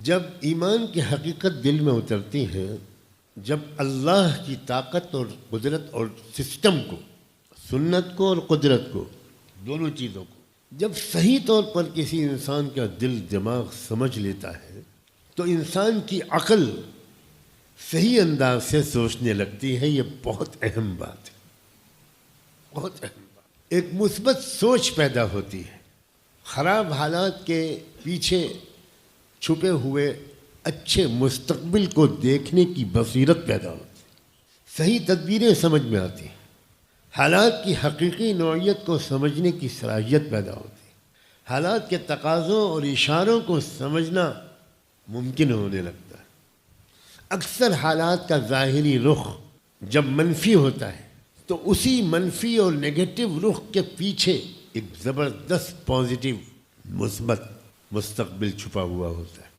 जब ईमान की हकीकत दिल में उतरती है, जब अल्लाह की ताकत और कुदरत और सिस्टम को, सुन्नत को और कुदरत को, दोनों चीज़ों को जब सही तौर पर किसी इंसान का दिल दिमाग समझ लेता है तो इंसान की अक्ल सही अंदाज से सोचने लगती है। ये बहुत अहम बात है, बहुत अहम बात। एक मुस्बत सोच पैदा होती है, ख़राब हालात के पीछे छुपे हुए अच्छे मुस्तकबिल को देखने की बसीरत पैदा होती है, सही तदबीरें समझ में आती हैं, हालात की हकीकी नौइयत को समझने की सलाहियत पैदा होती है, हालात के तकाज़ों और इशारों को समझना मुमकिन होने लगता है। अक्सर हालात का ज़ाहिरी रुख जब मनफी होता है तो उसी मनफी और नेगेटिव रुख के पीछे एक ज़बरदस्त पॉजिटिव मुस्बत मुस्तकबिल छुपा हुआ होता है।